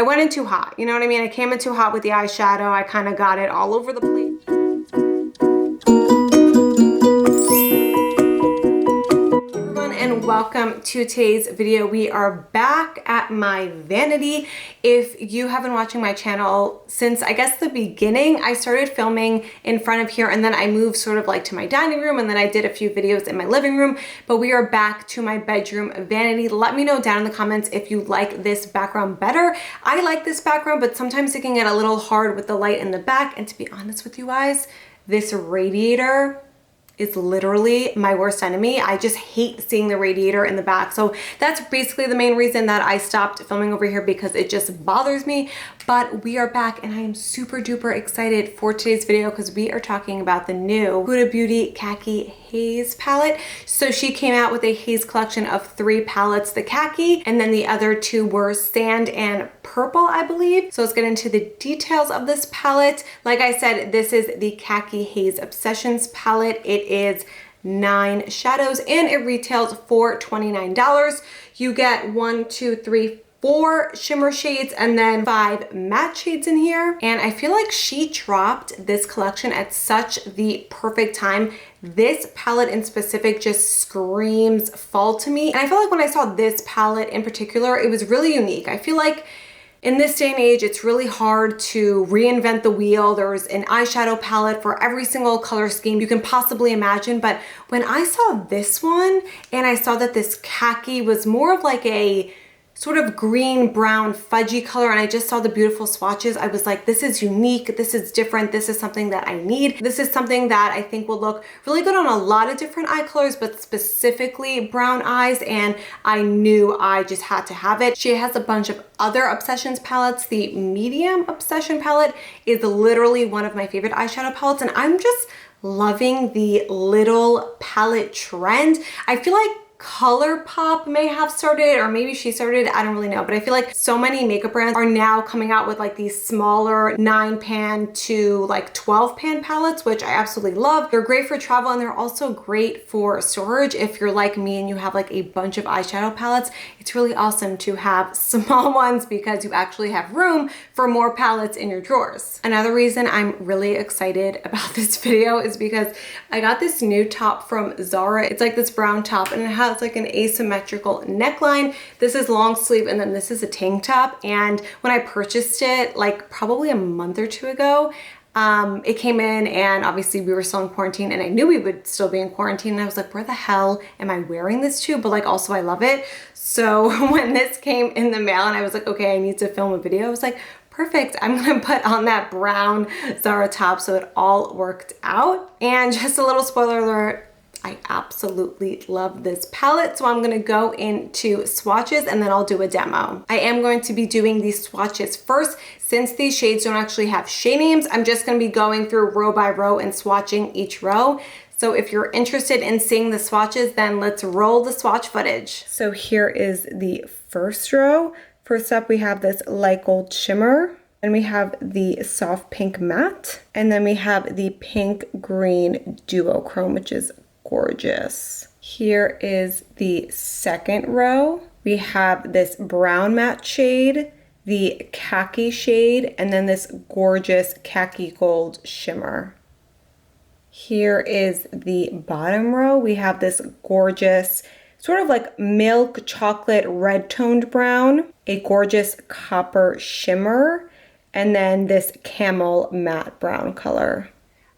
went in too hot. You know what I mean? I came in too hot with the eyeshadow. I kind of got it all over the place. And welcome to today's video. We are back at my vanity. If you have been watching my channel since I guess the beginning, I started filming in front of here and then I moved sort of like to my dining room and then I did a few videos in my living room, but we are back to my bedroom vanity. Let me know down in the comments if you like this background better. I like this background, but sometimes it can get a little hard with the light in the back. And to be honest with you guys, this radiator is literally my worst enemy. I just hate seeing the radiator in the back. So that's basically the main reason that I stopped filming over here, because it just bothers me. But we are back and I am super duper excited for today's video because we are talking about the new Huda Beauty Khaki Haze palette. So she came out with a haze collection of 3 palettes, the khaki, and then the other 2 were sand and purple, I believe. So let's get into the details of this palette. Like I said, this is the Khaki Haze Obsessions palette. It is 9 shadows and it retails for $29. You get 4 shimmer shades and then 5 matte shades in here. And I feel like she dropped this collection at such the perfect time. This palette in specific just screams fall to me. And I feel like when I saw this palette in particular, it was really unique. I feel like in this day and age, it's really hard to reinvent the wheel. There's an eyeshadow palette for every single color scheme you can possibly imagine. But when I saw this one and I saw that this khaki was more of like a sort of green, brown, fudgy color, and I just saw the beautiful swatches, I was like, this is unique, this is different, this is something that I need. This is something that I think will look really good on a lot of different eye colors, but specifically brown eyes, and I knew I just had to have it. She has a bunch of other Obsessions palettes. The medium Obsession palette is literally one of my favorite eyeshadow palettes, and I'm just loving the little palette trend. I feel like ColourPop may have started, or maybe she started, I don't really know, but I feel like so many makeup brands are now coming out with like these smaller 9-pan to like 12-pan palettes, which I absolutely love. They're great for travel and they're also great for storage. If you're like me and you have like a bunch of eyeshadow palettes, it's really awesome to have small ones because you actually have room for more palettes in your drawers. Another reason I'm really excited about this video is because I got this new top from Zara. It's like this brown top and it has like an asymmetrical neckline. This is long sleeve and then this is a tank top. And when I purchased it like probably a month or 2 ago, it came in and obviously we were still in quarantine and I knew we would still be in quarantine and I was like, where the hell am I wearing this to? But like also I love it. So when this came in the mail and I was like, okay, I need to film a video, I was like, perfect, I'm gonna put on that brown Zara top. So it all worked out. And just a little spoiler alert, I absolutely love this palette. So I'm gonna go into swatches and then I'll do a demo. I am going to be doing these swatches first. Since these shades don't actually have shade names, I'm just gonna be going through row by row and swatching each row. So if you're interested in seeing the swatches, then let's roll the swatch footage. So here is the first row. First up, we have this light gold shimmer. Then we have the soft pink matte. And then we have the pink green duochrome, which is gorgeous. Here is the second row. We have this brown matte shade, the khaki shade, and then this gorgeous khaki gold shimmer. Here is the bottom row. We have this gorgeous sort of like milk chocolate red toned brown, a gorgeous copper shimmer, and then this camel matte brown color.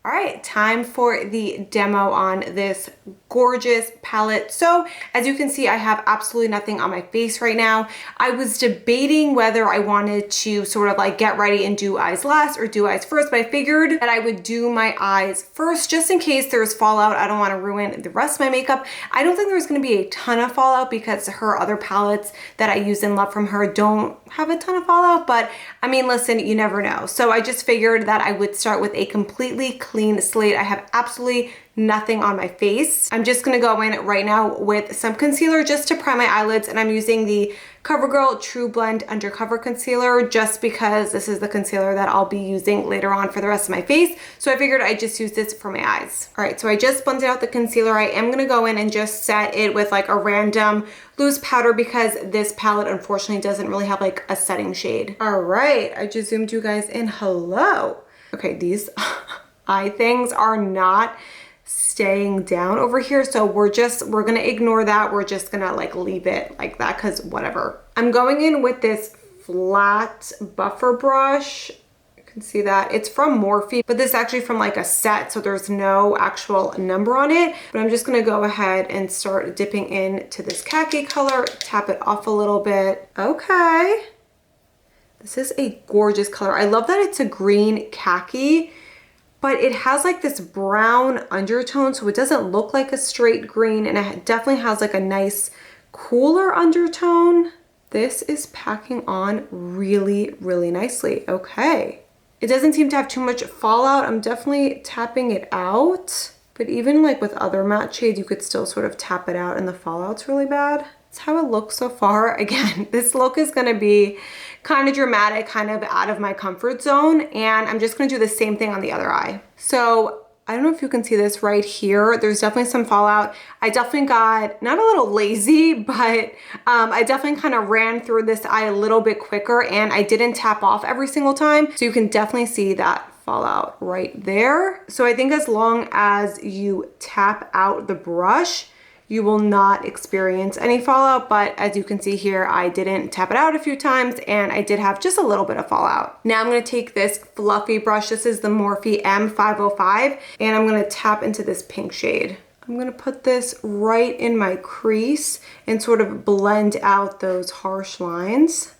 All right, time for the demo on this gorgeous palette. So as you can see, I have absolutely nothing on my face right now. I was debating whether I wanted to sort of like get ready and do eyes last or do eyes first, but I figured that I would do my eyes first just in case there's fallout. I don't want to ruin the rest of my makeup. I don't think there's going to be a ton of fallout because her other palettes that I use and love from her don't have a ton of fallout, but I mean, listen, you never know. So I just figured that I would start with a completely clean clean slate. I have absolutely nothing on my face. I'm just gonna go in right now with some concealer just to prime my eyelids, and I'm using the CoverGirl True Blend Undercover Concealer just because this is the concealer that I'll be using later on for the rest of my face. So I figured I'd just use this for my eyes. All right, so I just blended out the concealer. I am gonna go in and just set it with like a random loose powder because this palette unfortunately doesn't really have like a setting shade. All right, I just zoomed you guys in. Hello. Okay, these eye things are not staying down over here, so we're gonna ignore that. We're just gonna like leave it like that because whatever. I'm going in with this flat buffer brush. You can see that it's from Morphe, but this is actually from like a set, so there's no actual number on it. But I'm just gonna go ahead and start dipping into this khaki color, tap it off a little bit. Okay, this is a gorgeous color. I love that it's a green khaki, but it has like this brown undertone, so it doesn't look like a straight green, and it definitely has like a nice cooler undertone. This is packing on really, really nicely. Okay. It doesn't seem to have too much fallout. I'm definitely tapping it out, but even like with other matte shades, you could still sort of tap it out and the fallout's really bad. That's how it looks so far. Again, this look is gonna be kind of dramatic, kind of out of my comfort zone, and I'm just gonna do the same thing on the other eye. So I don't know if you can see this right here. There's definitely some fallout. I definitely got, not a little lazy, but I definitely kind of ran through this eye a little bit quicker, and I didn't tap off every single time. So you can definitely see that fallout right there. So I think as long as you tap out the brush, you will not experience any fallout, but as you can see here, I didn't tap it out a few times and I did have just a little bit of fallout. Now I'm gonna take this fluffy brush, this is the Morphe M505, and I'm gonna tap into this pink shade. I'm gonna put this right in my crease and sort of blend out those harsh lines.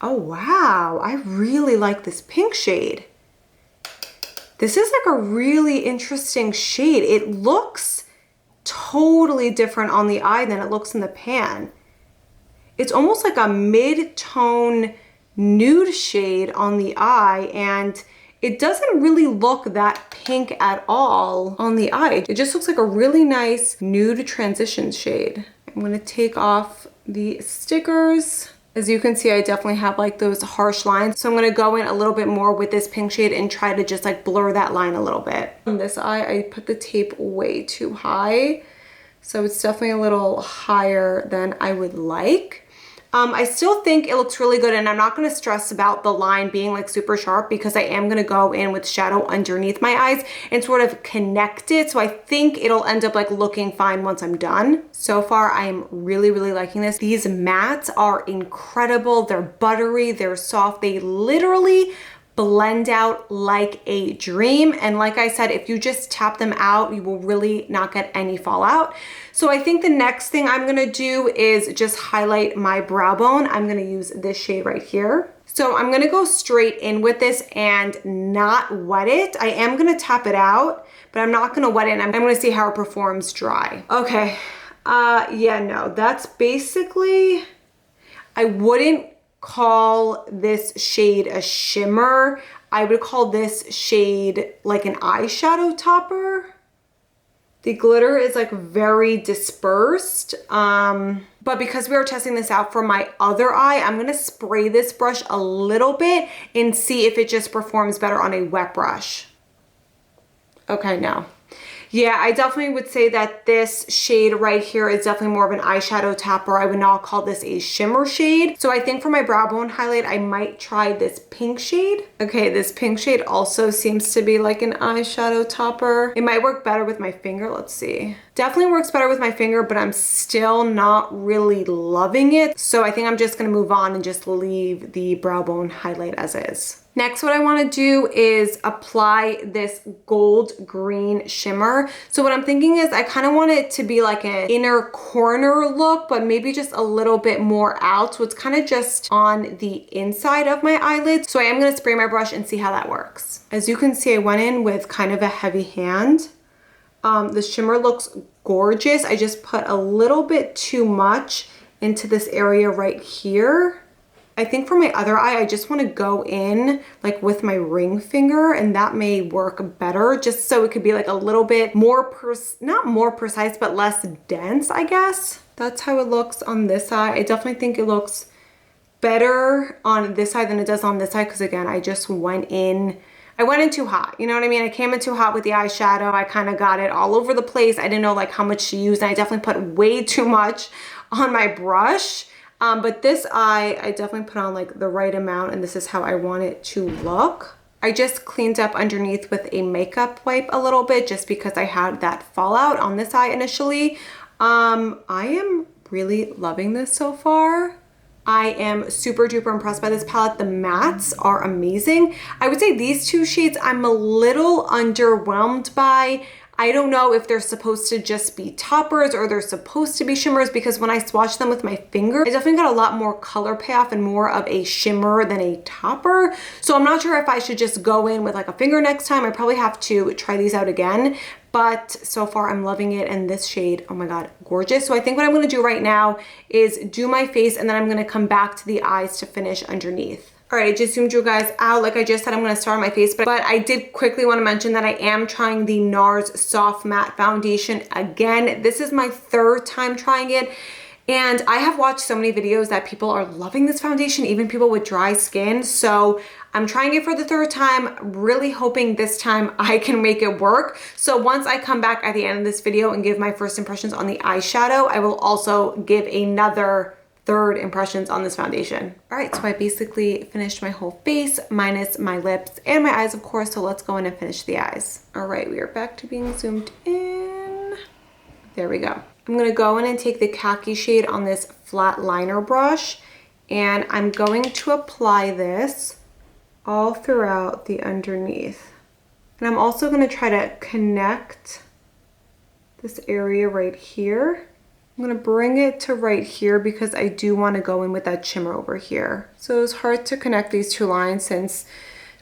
Oh wow, I really like this pink shade. This is like a really interesting shade. It looks totally different on the eye than it looks in the pan. It's almost like a mid-tone nude shade on the eye, and it doesn't really look that pink at all on the eye. It just looks like a really nice nude transition shade. I'm gonna take off the stickers. As you can see, I definitely have like those harsh lines. So I'm gonna go in a little bit more with this pink shade and try to just like blur that line a little bit. On this eye, I put the tape way too high. So it's definitely a little higher than I would like. I still think it looks really good, and I'm not gonna stress about the line being like super sharp because I am gonna go in with shadow underneath my eyes and sort of connect it. So I think it'll end up like looking fine once I'm done. So far, I am really, really liking this. These mattes are incredible. They're buttery, they're soft. They literally blend out like a dream. And like I said, if you just tap them out, you will really not get any fallout. So I think the next thing I'm gonna do is just highlight my brow bone. I'm gonna use this shade right here. So I'm gonna go straight in with this and not wet it. I am gonna tap it out, but I'm not gonna wet it. I'm gonna see how it performs dry. Okay, yeah, no, that's basically, I wouldn't call this shade a shimmer. I would call this shade like an eyeshadow topper. The glitter is like very dispersed, but because we are testing this out for my other eye, I'm gonna spray this brush a little bit and see if it just performs better on a wet brush. Okay, no. Yeah, I definitely would say that this shade right here is definitely more of an eyeshadow topper. I would not call this a shimmer shade. So I think for my brow bone highlight, I might try this pink shade. Okay, this pink shade also seems to be like an eyeshadow topper. It might work better with my finger. Let's see. Definitely works better with my finger, but I'm still not really loving it. So I think I'm just gonna move on and just leave the brow bone highlight as is. Next, what I wanna do is apply this gold green shimmer. So what I'm thinking is I kind of want it to be like an inner corner look, but maybe just a little bit more out. So it's kind of just on the inside of my eyelids. So I am gonna spray my brush and see how that works. As you can see, I went in with kind of a heavy hand. The shimmer looks gorgeous. I just put a little bit too much into this area right here. I think for my other eye, I just want to go in like with my ring finger, and that may work better, just so it could be like a little bit more, not more precise, but less dense, I guess. That's how it looks on this eye. I definitely think it looks better on this side than it does on this side, because again, I just went in too hot, you know what I mean? I came in too hot with the eyeshadow. I kind of got it all over the place. I didn't know like how much to use, and I definitely put way too much on my brush. But this eye, I definitely put on like the right amount, and this is how I want it to look. I just cleaned up underneath with a makeup wipe a little bit, just because I had that fallout on this eye initially. I am really loving this so far. I am super duper impressed by this palette. The mattes are amazing. I would say these two shades I'm a little underwhelmed by. I don't know if they're supposed to just be toppers or they're supposed to be shimmers, because when I swatched them with my finger, I definitely got a lot more color payoff and more of a shimmer than a topper. So I'm not sure if I should just go in with like a finger next time. I probably have to try these out again. But so far I'm loving it, and this shade, oh my god, gorgeous. So I think what I'm going to do right now is do my face, and then I'm going to come back to the eyes to finish underneath. All right, I just zoomed you guys out. Like I just said, I'm going to start on my face, but I did quickly want to mention that I am trying the NARS Soft Matte Foundation again. This is my third time trying it. And I have watched so many videos that people are loving this foundation, even people with dry skin. So I'm trying it for the third time, really hoping this time I can make it work. So once I come back at the end of this video and give my first impressions on the eyeshadow, I will also give another third impressions on this foundation. All right, so I basically finished my whole face, minus my lips and my eyes, of course. So let's go in and finish the eyes. All right, we are back to being zoomed in. There we go. I'm gonna go in and take the khaki shade on this flat liner brush, and I'm going to apply this all throughout the underneath. And I'm also gonna try to connect this area right here. I'm gonna bring it to right here because I do wanna go in with that shimmer over here. So it was hard to connect these two lines since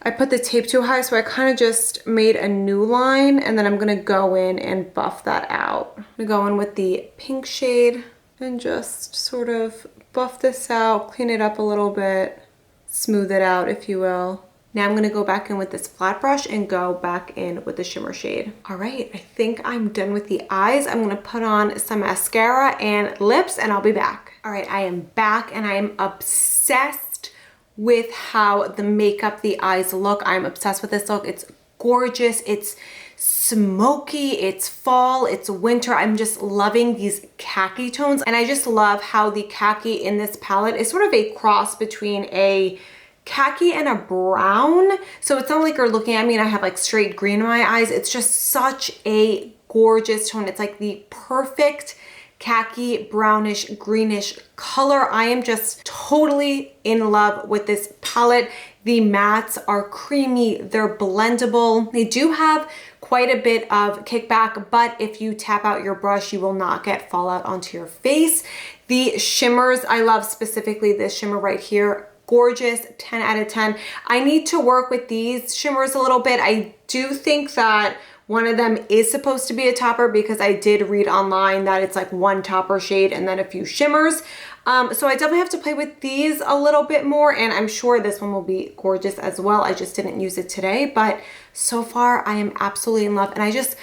I put the tape too high, so I kind of just made a new line, and then I'm gonna go in and buff that out. I'm gonna go in with the pink shade and just sort of buff this out, clean it up a little bit, smooth it out, if you will. Now I'm gonna go back in with this flat brush and go back in with the shimmer shade. All right, I think I'm done with the eyes. I'm gonna put on some mascara and lips, and I'll be back. All right, I am back, and I am obsessed with how the makeup, the eyes look. I'm obsessed with this look. It's gorgeous. It's smoky. It's fall. It's winter. I'm just loving these khaki tones. And I just love how the khaki in this palette is sort of a cross between a khaki and a brown. So it's not like you're looking at me and I have like straight green in my eyes. It's just such a gorgeous tone. It's like the perfect khaki, brownish, greenish color. I am just totally in love with this palette. The mattes are creamy, they're blendable. They do have quite a bit of kickback, but if you tap out your brush, you will not get fallout onto your face. The shimmers, I love specifically this shimmer right here. Gorgeous, 10 out of 10. I need to work with these shimmers a little bit. I do think that one of them is supposed to be a topper because I did read online that it's like one topper shade and then a few shimmers. So I definitely have to play with these a little bit more, and I'm sure this one will be gorgeous as well. I just didn't use it today, but so far I am absolutely in love. And I just,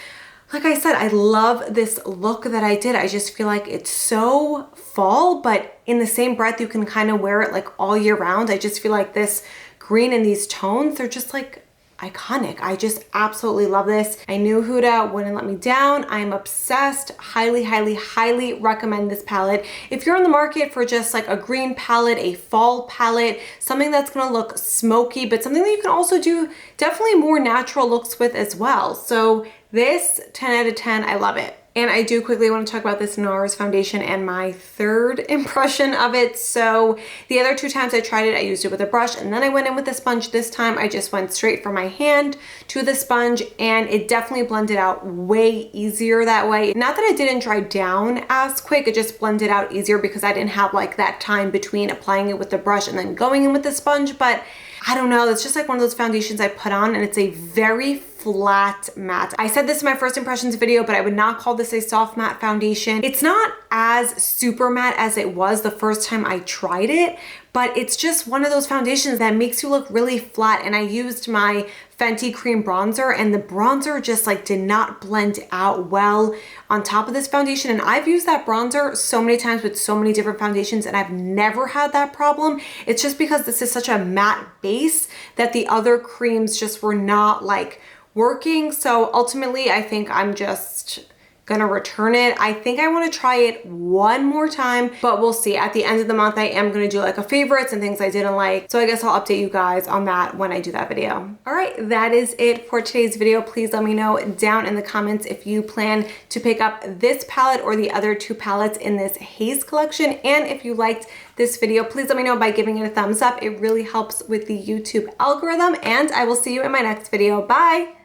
like I said, I love this look that I did. I just feel like it's so fall, but in the same breath, you can kind of wear it like all year round. I just feel like this green and these tones, they're just like iconic. I just absolutely love this. I knew HUDA wouldn't let me down. I'm obsessed. Highly, highly, highly recommend this palette. If you're in the market for just like a green palette, a fall palette, something that's gonna look smoky, but something that you can also do definitely more natural looks with as well. So this, 10 out of 10, I love it. And I do quickly want to talk about this NARS foundation and my third impression of it. So the other two times I tried it, I used it with a brush and then I went in with a sponge. This time I just went straight from my hand to the sponge, and it definitely blended out way easier that way. Not that it didn't dry down as quick, it just blended out easier because I didn't have like that time between applying it with the brush and then going in with the sponge. But I don't know, it's just like one of those foundations I put on and it's a very flat matte. I said this in my first impressions video, but I would not call this a soft matte foundation. It's not as super matte as it was the first time I tried it, but it's just one of those foundations that makes you look really flat. And I used my Fenty cream bronzer, and the bronzer just like did not blend out well on top of this foundation. And I've used that bronzer so many times with so many different foundations, and I've never had that problem. It's just because this is such a matte base that the other creams just were not like working. So ultimately, I think I'm just gonna return it. I think I want to try it one more time, but we'll see. At the end of the month, I am gonna do like a favorites and things I didn't like. So I guess I'll update you guys on that when I do that video. All right, that is it for today's video. Please let me know down in the comments if you plan to pick up this palette or the other two palettes in this Haze collection. And if you liked this video, please let me know by giving it a thumbs up. It really helps with the YouTube algorithm, and I will see you in my next video. Bye.